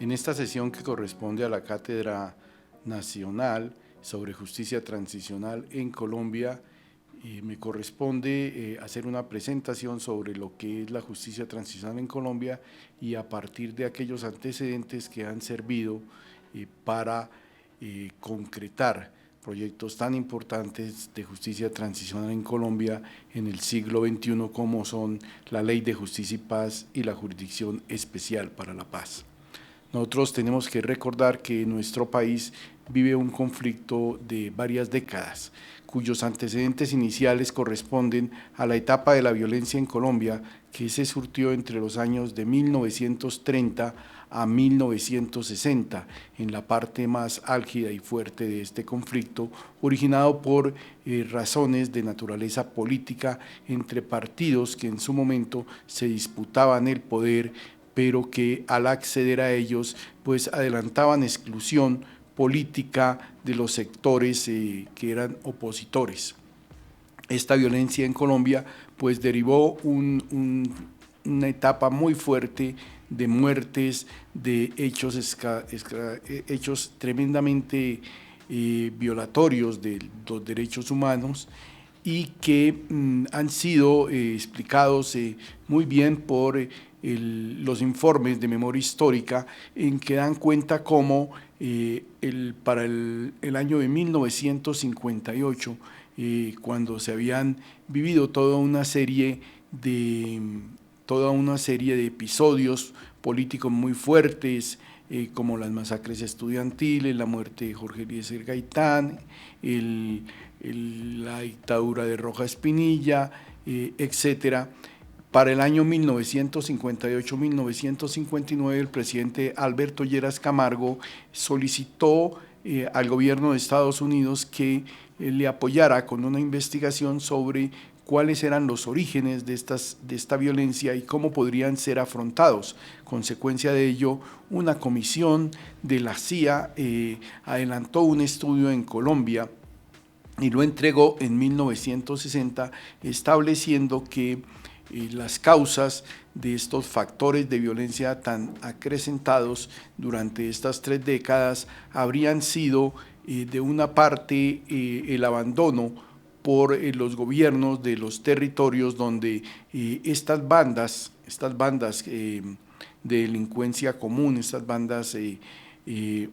En esta sesión que corresponde a la Cátedra Nacional sobre Justicia Transicional en Colombia, me corresponde hacer una presentación sobre lo que es la justicia transicional en Colombia y a partir de aquellos antecedentes que han servido para concretar proyectos tan importantes de justicia transicional en Colombia en el siglo XXI como son la Ley de Justicia y Paz y la Jurisdicción Especial para la Paz. Nosotros tenemos que recordar que nuestro país vive un conflicto de varias décadas, cuyos antecedentes iniciales corresponden a la etapa de la violencia en Colombia, que se surtió entre los años de 1930 a 1960, en la parte más álgida y fuerte de este conflicto, originado por razones de naturaleza política entre partidos que en su momento se disputaban el poder, pero que al acceder a ellos, pues adelantaban exclusión política de los sectores que eran opositores. Esta violencia en Colombia, pues derivó una etapa muy fuerte de muertes, de hechos tremendamente violatorios de los derechos humanos y que han sido explicados muy bien por los informes de memoria histórica en que dan cuenta cómo para el año de 1958, cuando se habían vivido toda una serie de episodios políticos muy fuertes, como las masacres estudiantiles, la muerte de Jorge Eliezer Gaitán, la dictadura de Rojas Pinilla, etcétera. Para el año 1958-1959, el presidente Alberto Lleras Camargo solicitó al gobierno de Estados Unidos que le apoyara con una investigación sobre cuáles eran los orígenes de esta violencia y cómo podrían ser afrontados. Consecuencia de ello, una comisión de la CIA adelantó un estudio en Colombia y lo entregó en 1960, estableciendo que las causas de estos factores de violencia tan acrecentados durante estas 3 décadas habrían sido, de una parte, el abandono por los gobiernos de los territorios donde estas bandas de delincuencia común, estas bandas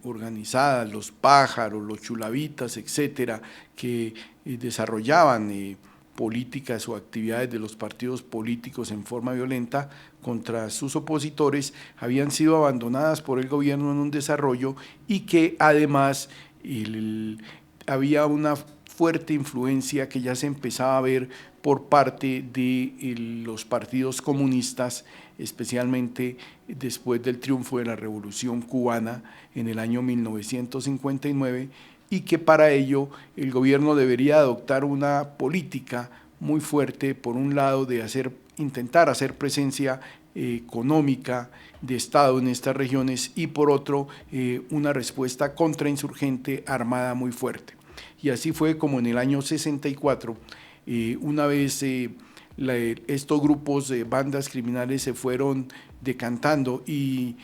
organizadas, los pájaros, los chulavitas, etcétera, que desarrollaban políticas o actividades de los partidos políticos en forma violenta contra sus opositores, habían sido abandonadas por el gobierno en un desarrollo y que además había una fuerte influencia que ya se empezaba a ver por parte de los partidos comunistas, especialmente después del triunfo de la Revolución Cubana en el año 1959, y que para ello el gobierno debería adoptar una política muy fuerte, por un lado, de intentar hacer presencia económica de Estado en estas regiones y por otro, una respuesta contrainsurgente armada muy fuerte. Y así fue como en el año 64, una vez estos grupos de bandas criminales se fueron decantando y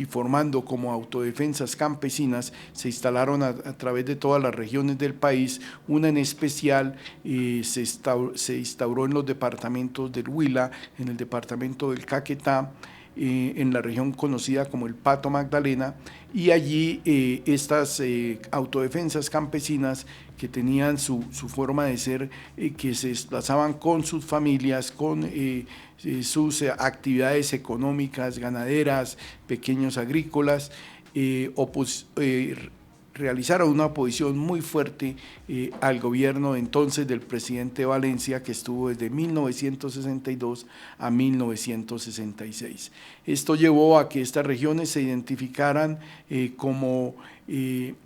formando como autodefensas campesinas, se instalaron a través de todas las regiones del país. Una en especial se instauró en los departamentos del Huila, en el departamento del Caquetá, en la región conocida como el Pato Magdalena, y allí estas autodefensas campesinas que tenían su forma de ser, que se desplazaban con sus familias, con sus actividades económicas, ganaderas, pequeños agrícolas, realizaron una oposición muy fuerte al gobierno entonces del presidente Valencia, que estuvo desde 1962 a 1966. Esto llevó a que estas regiones se identificaran como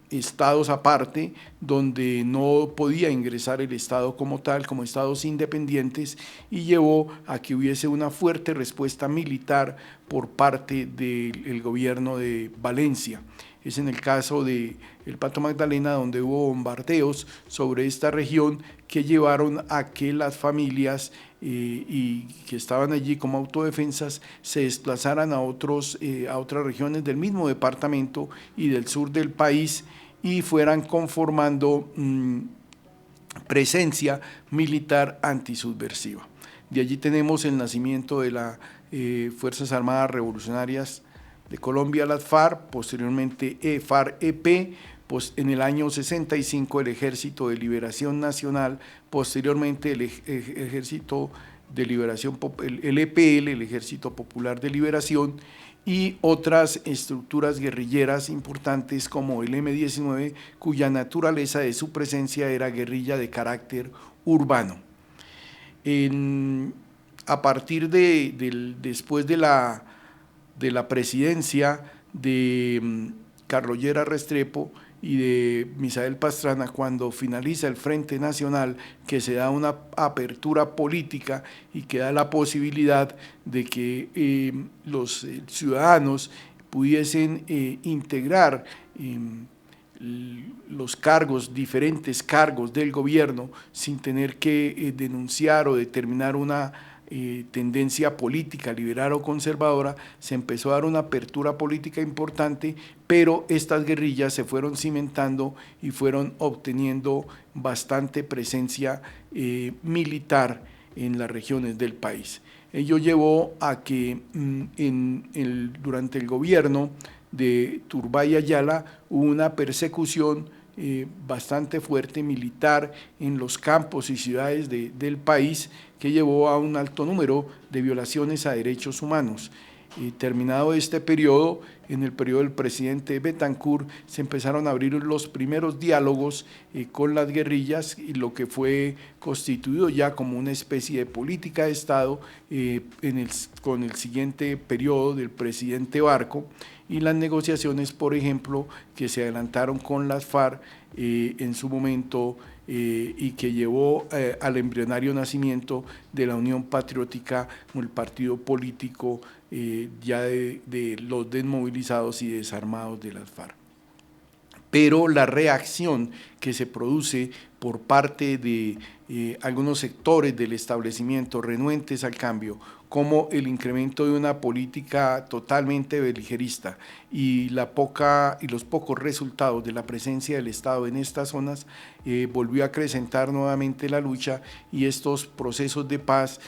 estados aparte, donde no podía ingresar el Estado como tal, como estados independientes, y llevó a que hubiese una fuerte respuesta militar por parte del gobierno de Valencia. Es en el caso de el Pato Magdalena donde hubo bombardeos sobre esta región que llevaron a que las familias y que estaban allí como autodefensas se desplazaran a otras regiones del mismo departamento y del sur del país y fueran conformando presencia militar antisubversiva. De allí tenemos el nacimiento de las Fuerzas Armadas Revolucionarias de Colombia, las FARC, posteriormente FARC-EP, pues en el año 65 el Ejército de Liberación Nacional, posteriormente el Ejército de Liberación, el EPL, el Ejército Popular de Liberación, y otras estructuras guerrilleras importantes como el M-19, cuya naturaleza de su presencia era guerrilla de carácter urbano. A partir después de la presidencia de Carlos Lleras Restrepo y de Misael Pastrana, cuando finaliza el Frente Nacional, que se da una apertura política y que da la posibilidad de que los ciudadanos pudiesen integrar los cargos, diferentes cargos del gobierno, sin tener que denunciar o determinar una tendencia política liberal o conservadora, se empezó a dar una apertura política importante, pero estas guerrillas se fueron cimentando y fueron obteniendo bastante presencia militar en las regiones del país. Ello llevó a que durante el gobierno de Turbay Ayala hubo una persecución bastante fuerte militar en los campos y ciudades del país, que llevó a un alto número de violaciones a derechos humanos. Terminado este periodo, en el periodo del presidente Betancourt, se empezaron a abrir los primeros diálogos con las guerrillas, y lo que fue constituido ya como una especie de política de Estado con el siguiente periodo del presidente Barco, y las negociaciones, por ejemplo, que se adelantaron con las FARC en su momento, y que llevó al embrionario nacimiento de la Unión Patriótica, el partido político ya de los desmovilizados y desarmados de las FARC. Pero la reacción que se produce por parte de algunos sectores del establecimiento renuentes al cambio, como el incremento de una política totalmente beligerista y los pocos resultados de la presencia del Estado en estas zonas, volvió a acrecentar nuevamente la lucha, y estos procesos de paz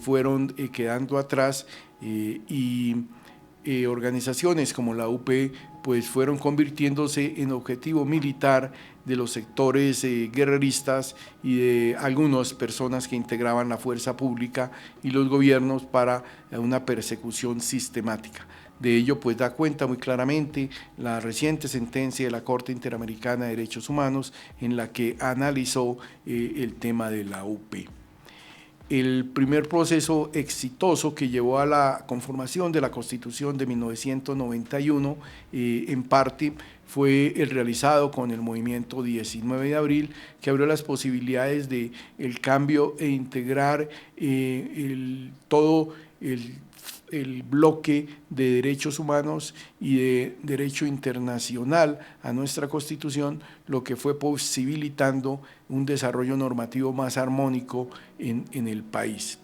fueron quedando atrás, y organizaciones como la UP pues fueron convirtiéndose en objetivo militar de los sectores guerreristas y de algunas personas que integraban la fuerza pública y los gobiernos para una persecución sistemática. De ello pues da cuenta muy claramente la reciente sentencia de la Corte Interamericana de Derechos Humanos, en la que analizó el tema de la UP. El primer proceso exitoso que llevó a la conformación de la Constitución de 1991, en parte, fue el realizado con el movimiento 19 de abril, que abrió las posibilidades de el cambio e integrar todo el bloque de derechos humanos y de derecho internacional a nuestra Constitución, lo que fue posibilitando un desarrollo normativo más armónico en el país.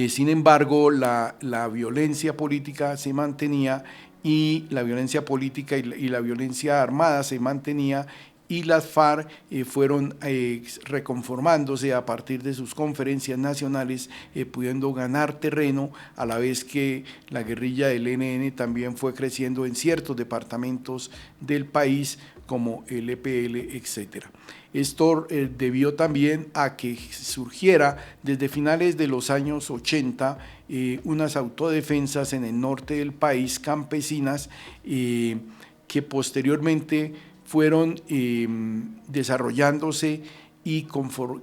Sin embargo, la violencia política se mantenía, y la violencia política y la violencia armada se mantenía, y las FARC fueron reconformándose a partir de sus conferencias nacionales, pudiendo ganar terreno, a la vez que la guerrilla del ELN también fue creciendo en ciertos departamentos del país, como el EPL, etcétera. Esto debió también a que surgiera desde finales de los años 80 unas autodefensas en el norte del país, campesinas, que posteriormente fueron desarrollándose, y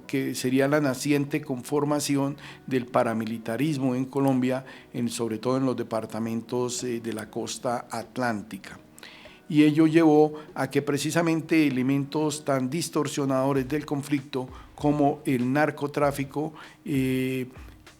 que sería la naciente conformación del paramilitarismo en Colombia, sobre todo en los departamentos de la costa atlántica. Y ello llevó a que precisamente elementos tan distorsionadores del conflicto como el narcotráfico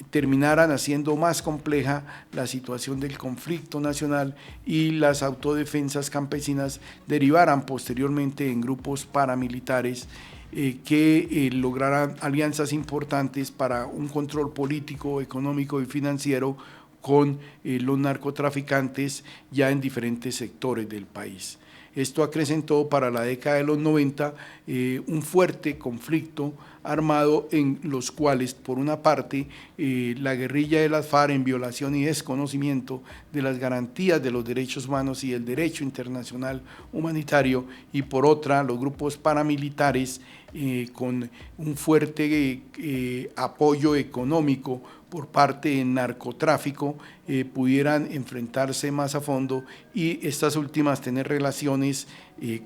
terminaran haciendo más compleja la situación del conflicto nacional y las autodefensas campesinas derivaran posteriormente en grupos paramilitares que lograran alianzas importantes para un control político, económico y financiero con los narcotraficantes ya en diferentes sectores del país. Esto acrecentó para la década de los 90 un fuerte conflicto armado en los cuales, por una parte, la guerrilla de las FARC, en violación y desconocimiento de las garantías de los derechos humanos y el derecho internacional humanitario, y por otra, los grupos paramilitares con un fuerte apoyo económico por parte del narcotráfico, pudieran enfrentarse más a fondo y estas últimas tener relaciones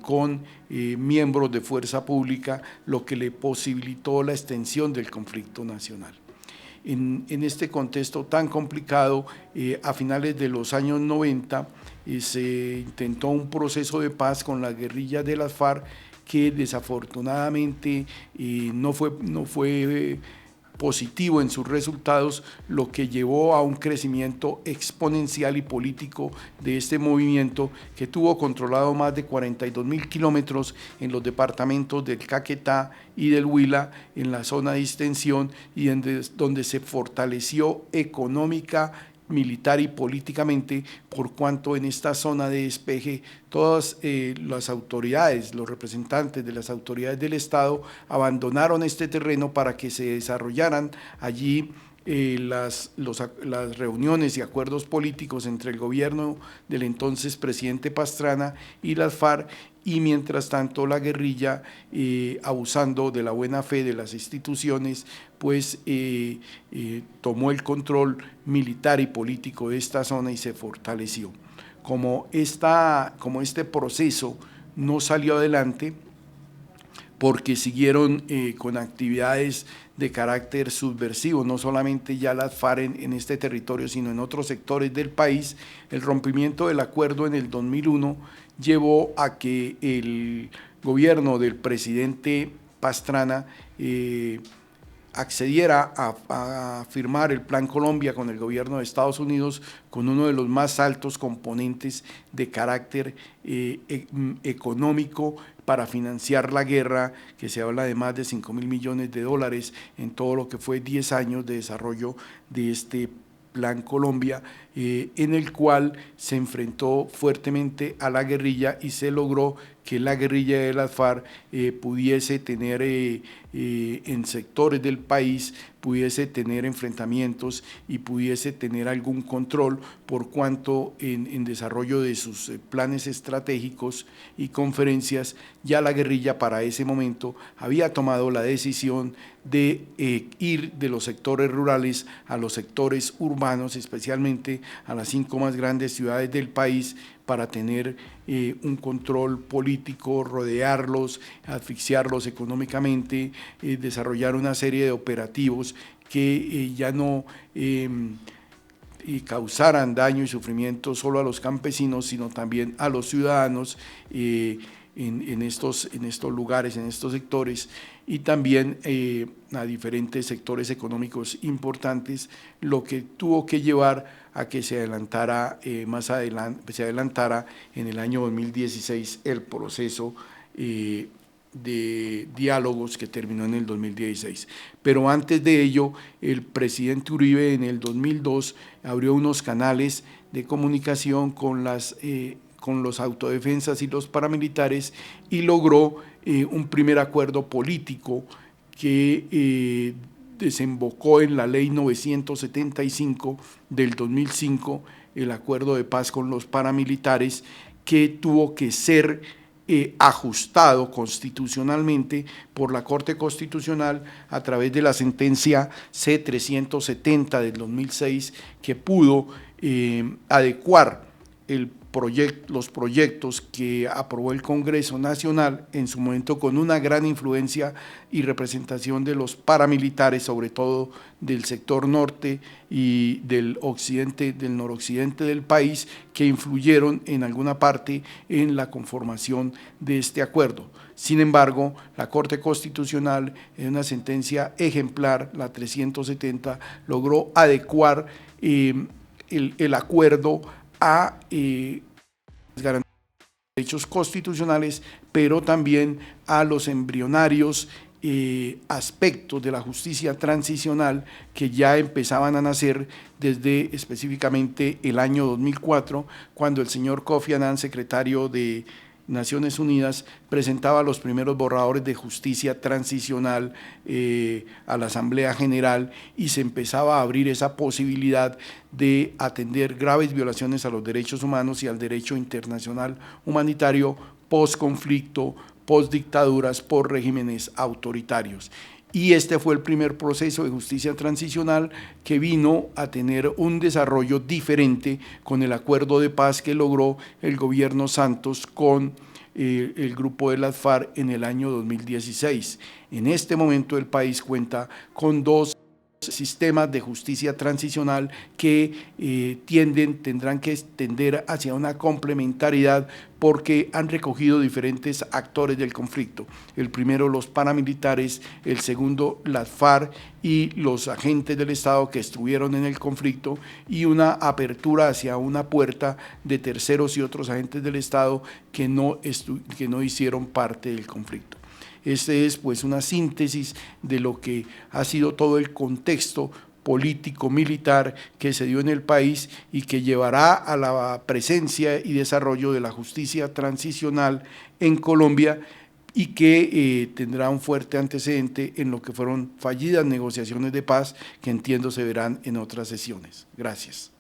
con miembros de fuerza pública, lo que le posibilitó la extensión del conflicto nacional. En este contexto tan complicado, a finales de los años 90 se intentó un proceso de paz con la guerrilla de las FARC que desafortunadamente no fue positivo en sus resultados, lo que llevó a un crecimiento exponencial y político de este movimiento, que tuvo controlado más de 42.000 kilómetros en los departamentos del Caquetá y del Huila, en la zona de distensión, y donde se fortaleció económica, militar y políticamente, por cuanto en esta zona de despeje todas las autoridades, los representantes de las autoridades del Estado abandonaron este terreno para que se desarrollaran allí las reuniones y acuerdos políticos entre el gobierno del entonces presidente Pastrana y las FARC, y mientras tanto la guerrilla, abusando de la buena fe de las instituciones, pues tomó el control militar y político de esta zona y se fortaleció. Como este proceso no salió adelante, porque siguieron con actividades de carácter subversivo, no solamente ya las FARC en este territorio, sino en otros sectores del país, el rompimiento del acuerdo en el 2001 llevó a que el gobierno del presidente Pastrana accediera a firmar el Plan Colombia con el gobierno de Estados Unidos, con uno de los más altos componentes de carácter económico para financiar la guerra, que se habla de más de 5.000 millones de dólares en todo lo que fue 10 años de desarrollo de este Plan Colombia, en el cual se enfrentó fuertemente a la guerrilla y se logró que la guerrilla de las FARC pudiese tener en sectores del país, pudiese tener enfrentamientos y pudiese tener algún control, por cuanto en desarrollo de sus planes estratégicos y conferencias, ya la guerrilla para ese momento había tomado la decisión de ir de los sectores rurales a los sectores urbanos, especialmente a las 5 más grandes ciudades del país, para tener un control político, rodearlos, asfixiarlos económicamente, desarrollar una serie de operativos que ya no causaran daño y sufrimiento solo a los campesinos, sino también a los ciudadanos en estos lugares, en estos sectores, y también a diferentes sectores económicos importantes, lo que tuvo que llevar a que se adelantara en el año 2016 el proceso de diálogos que terminó en el 2016. Pero antes de ello, el presidente Uribe en el 2002 abrió unos canales de comunicación con los autodefensas y los paramilitares y logró un primer acuerdo político que desembocó en la ley 975 del 2005, el acuerdo de paz con los paramilitares, que tuvo que ser ajustado constitucionalmente por la Corte Constitucional a través de la sentencia C-370 del 2006, que pudo adecuar el los proyectos que aprobó el Congreso Nacional, en su momento con una gran influencia y representación de los paramilitares, sobre todo del sector norte y del occidente, del noroccidente del país, que influyeron en alguna parte en la conformación de este acuerdo. Sin embargo, la Corte Constitucional, en una sentencia ejemplar, la 370, logró adecuar el acuerdo a garantizar derechos constitucionales, pero también a los embrionarios aspectos de la justicia transicional que ya empezaban a nacer desde específicamente el año 2004, cuando el señor Kofi Annan, secretario de Naciones Unidas, presentaba los primeros borradores de justicia transicional a la Asamblea General, y se empezaba a abrir esa posibilidad de atender graves violaciones a los derechos humanos y al derecho internacional humanitario post-conflicto, post-dictaduras, por regímenes autoritarios. Y este fue el primer proceso de justicia transicional que vino a tener un desarrollo diferente con el acuerdo de paz que logró el gobierno Santos con el grupo de las FARC en el año 2016. En este momento el país cuenta con dos sistemas de justicia transicional que tendrán que tender hacia una complementariedad, porque han recogido diferentes actores del conflicto. El primero, los paramilitares; el segundo, las FARC y los agentes del Estado que estuvieron en el conflicto, y una apertura hacia una puerta de terceros y otros agentes del Estado que no hicieron parte del conflicto. Este es pues una síntesis de lo que ha sido todo el contexto político militar que se dio en el país y que llevará a la presencia y desarrollo de la justicia transicional en Colombia, y que tendrá un fuerte antecedente en lo que fueron fallidas negociaciones de paz, que entiendo se verán en otras sesiones. Gracias.